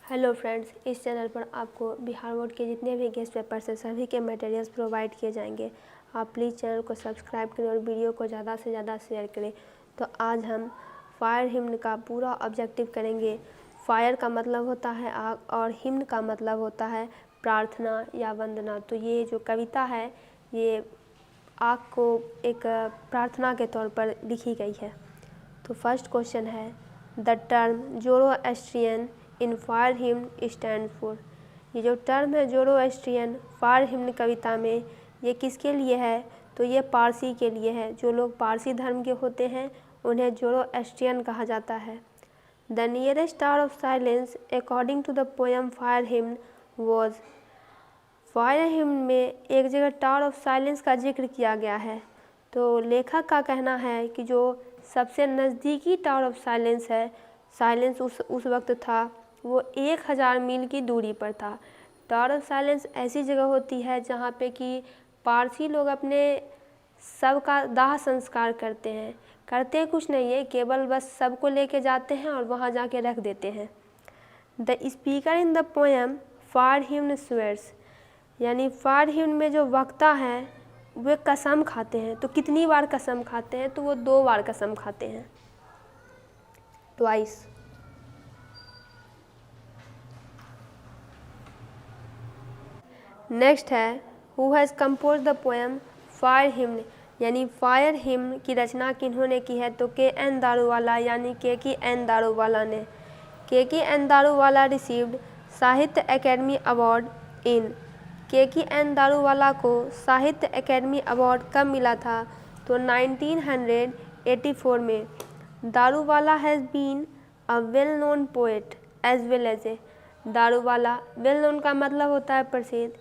Hello friends, इस channel पर आपको बिहार बोर्ड के जितने भी गेस्ट पेपर्स हैं सभी के मटेरियल्स प्रोवाइड किए जाएंगे। आप प्लीज़ चैनल को सब्सक्राइब करें और वीडियो को ज़्यादा से ज़्यादा शेयर करें। तो आज हम फायर हिम्न का पूरा ऑब्जेक्टिव करेंगे। फायर का मतलब होता है आग और हिम्न का मतलब होता है प्रार्थना या वंदना। तो ये जो कविता है ये आग को एक प्रार्थना के तौर पर लिखी गई है। तो फर्स्ट क्वेश्चन है, the term Zoroastrian in fire hymn stand for. ये जो टर्म है ज़ोरोएस्ट्रियन फायर हिम्न कविता में ये किसके लिए है? तो ये पारसी के लिए है। जो लोग पारसी धर्म के होते हैं उन्हें ज़ोरोएस्ट्रियन कहा जाता है। The nearest star of silence according to the poem fire hymn was. Fire hymn में एक जगह टावर ऑफ साइलेंस का जिक्र किया गया है। तो लेखक का कहना है कि जो सबसे नज़दीकी टावर ऑफ साइलेंस है, साइलेंस उस वक्त था वो 1000 मील की दूरी पर था। टावर ऑफ साइलेंस ऐसी जगह होती है जहाँ पे कि पारसी लोग अपने शव का दाह संस्कार करते हैं। करते कुछ नहीं है, केवल बस शव को लेके जाते हैं और वहाँ जाके रख देते हैं। The speaker in the poem fire hymn swears, यानी फायर हिम्न में जो वक्ता है वे कसम खाते हैं। तो कितनी बार कसम खाते हैं? तो वो 2 बार कसम खाते हैं, ट्वाइस। नेक्स्ट है, who has compose the poem fire hymn, यानी फायर हिम्न की रचना किन्होंने की है? तो के.एन. दारूवाला यानी के.की.एन. दारूवाला ने। के.की.एन. दारूवाला रिसीव्ड साहित्य अकेडमी अवार्ड इन। के.की.एन. दारूवाला को साहित्य अकेडमी अवार्ड कब मिला था? तो 1984 में। Daruwalla has been a well known poet as well as a. Daruwalla well known का मतलब होता है प्रसिद्ध।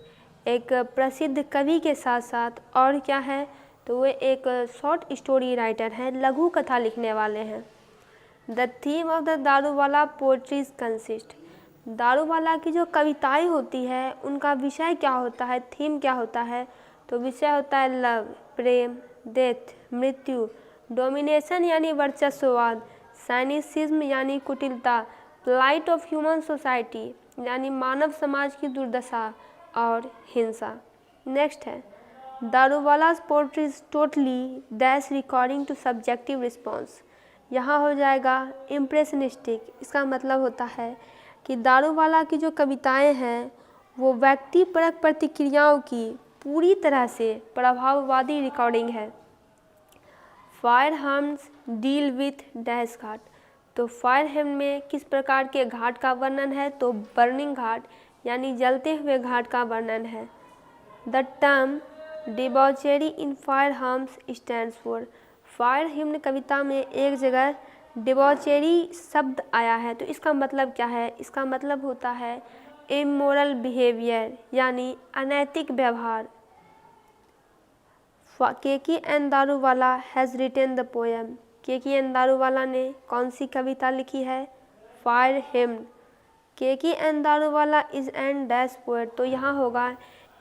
एक प्रसिद्ध कवि के साथ साथ और क्या है? तो वे एक शॉर्ट स्टोरी राइटर हैं, लघु कथा लिखने वाले हैं। The theme of the Daruwalla poetries consist. Daruwalla की जो कविताएं होती है उनका विषय क्या होता है, थीम क्या होता है? तो विषय होता है लव, प्रेम, डेथ, मृत्यु, डोमिनेशन यानी वर्चस्ववाद, साइनिसिज्म यानी कुटिलता, प्लाइट ऑफ ह्यूमन सोसाइटी यानी मानव समाज की दुर्दशा और हिंसा। नेक्स्ट है, Daruwalla's poetries totally dash recording to subjective response. यहाँ हो जाएगा इम्प्रेशनिस्टिक। इसका मतलब होता है कि दारूवाला की जो कविताएं हैं वो व्यक्तिपरक प्रतिक्रियाओं की पूरी तरह से प्रभाववादी रिकॉर्डिंग है। फायर हिम्न्स डील विथ डैश घाट। तो फायर हिम्न में किस प्रकार के घाट का वर्णन है? तो बर्निंग घाट यानी जलते हुए घाट का वर्णन है। The term debauchery in fire hymns stands for. Fire hymn कविता में एक जगह डिबॉचरी शब्द आया है। तो इसका मतलब क्या है? इसका मतलब होता है इमोरल बिहेवियर यानी अनैतिक व्यवहार। Keki N. Daruwalla has written the poem. Keki N. Daruwalla ने कौन सी कविता लिखी है? Fire hymn. Keki N. Daruwalla is an dash poet. तो यहाँ होगा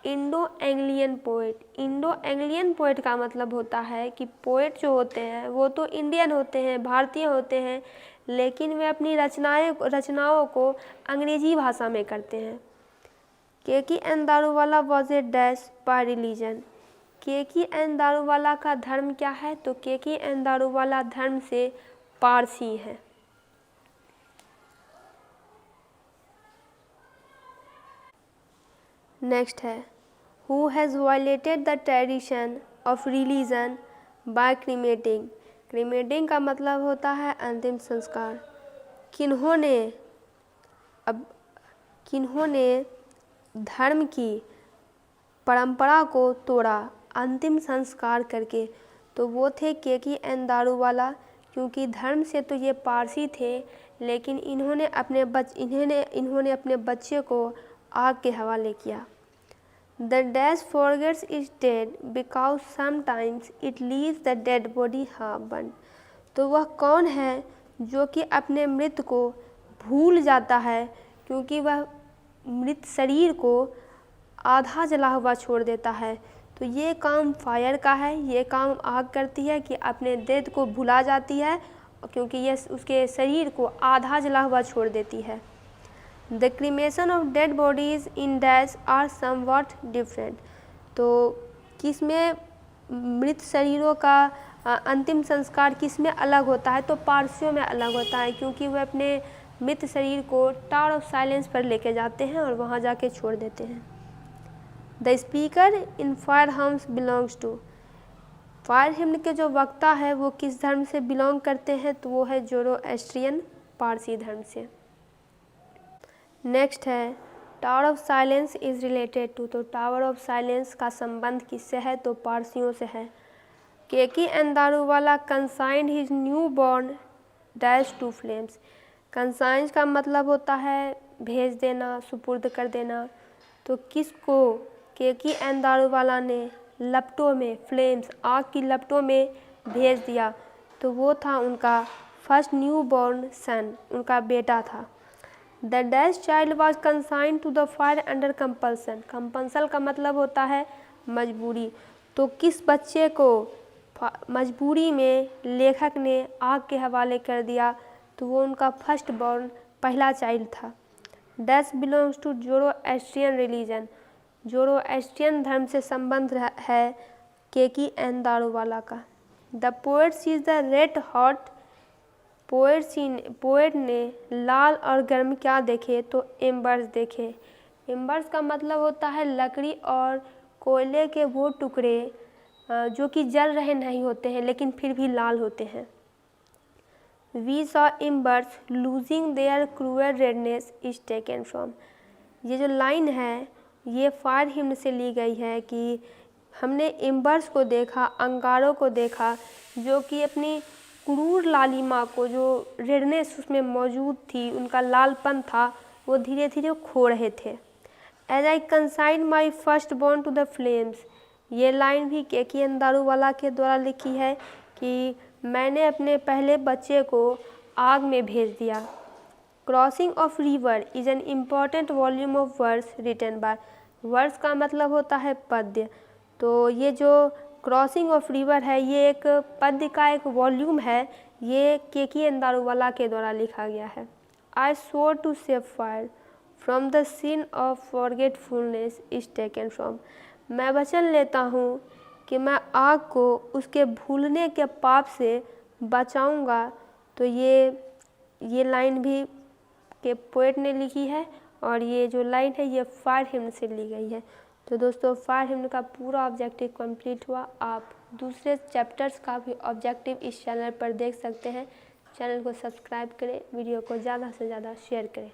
Indo Anglian poet. Indo Anglian poet का मतलब होता है कि पोएट जो होते हैं वो तो इंडियन होते हैं, भारतीय होते हैं, लेकिन वे अपनी रचनाओं को अंग्रेजी भाषा में करते हैं। Keki N. Daruwalla was a dash by religion. Keki N. Daruwalla का धर्म क्या है? तो के.की.एन. दारूवाला धर्म से पारसी है। नेक्स्ट है, who has violated the tradition of religion by cremating. Cremating का मतलब होता है अंतिम संस्कार। किन्होंने धर्म की परंपरा को तोड़ा अंतिम संस्कार करके? तो वो थे के.की.एन. दारूवाला, क्योंकि धर्म से तो ये पारसी थे, लेकिन इन्होंने अपने बच्चे को आग के हवाले किया। The dash forgets is dead because sometimes it leaves the dead body half burn. तो वह कौन है जो कि अपने मृत को भूल जाता है, क्योंकि वह मृत शरीर को आधा जला हुआ छोड़ देता है? तो ये काम फायर का है, ये काम आग करती है कि अपने डेथ को भुला जाती है, क्योंकि ये उसके शरीर को आधा जला हुआ छोड़ देती है। The cremation of dead bodies in dash are somewhat different. तो किसमें मृत शरीरों का अंतिम संस्कार किसमें अलग होता है, तो पारसियों में अलग होता है, क्योंकि वह अपने मृत शरीर को टावर ऑफ साइलेंस पर लेके जाते हैं और वहाँ जाके छोड़ देते हैं। The speaker in fire hymns belongs to. Fire hymn के जो वक्ता है वो किस धर्म से बिलोंग करते हैं, तो वो है ज़ोरोएस्ट्रियन पारसी धर्म से। नेक्स्ट है tower of silence is related to. तो टावर ऑफ साइलेंस का संबंध किससे है, तो पारसियों से है। Keki N Daruwalla consigned his new born dash to flames. Consigns का मतलब होता है भेज देना, सुपुर्द कर देना। तो किसको केकी एंड दारूवाला ने लपटों में, फ्लेम्स आग की लपटों में भेज दिया, तो वो था उनका फर्स्ट न्यू बॉर्न सन, उनका बेटा था। The dash child was consigned to the fire under compulsion. Compulsion का मतलब होता है मजबूरी। तो किस बच्चे को मजबूरी में लेखक ने आग के हवाले कर दिया, तो वो उनका फर्स्ट बॉर्न पहला चाइल्ड था। Dash belongs to Zoroastrian religion. Zoroastrian धर्म से संबंध है केकी एंड दारूवाला का। The poet sees the red hot. Poet ने लाल और गर्म क्या देखे, तो एम्बर्स देखे। एम्बर्स का मतलब होता है लकड़ी और कोयले के वो टुकड़े जो कि जल रहे नहीं होते हैं लेकिन फिर भी लाल होते हैं। We saw embers losing their cruel redness is taken from. ये जो लाइन है ये फायर हिम्न से ली गई है कि हमने एम्बर्स को देखा, अंगारों को देखा, जो कि अपनी क्रूर लालिमा को, जो रेडनेस उसमें मौजूद थी, उनका लालपन था, वो धीरे धीरे खो रहे थे। As I consign my first born to the flames. ये लाइन भी केकी एंड दारूवाला के द्वारा लिखी है कि मैंने अपने पहले बच्चे को आग में भेज दिया। Crossing of river is an important volume of verse written by. Verse का मतलब होता है पद्य। तो ये जो क्रॉसिंग ऑफ रिवर है ये एक पद्य का एक वॉल्यूम है, ये केकी एंड दारूवाला के द्वारा लिखा गया है। I swore to save fire from the sin of forgetfulness is taken from. मैं वचन लेता हूँ कि मैं आग को उसके भूलने के पाप से बचाऊँगा। तो ये लाइन भी के पोएट ने लिखी है और ये जो लाइन है ये फायर हिम्न से ली गई है। तो दोस्तों फायर हिम्न का पूरा ऑब्जेक्टिव कंप्लीट हुआ। आप दूसरे चैप्टर्स का भी ऑब्जेक्टिव इस चैनल पर देख सकते हैं। चैनल को सब्सक्राइब करें, वीडियो को ज़्यादा से ज़्यादा शेयर करें।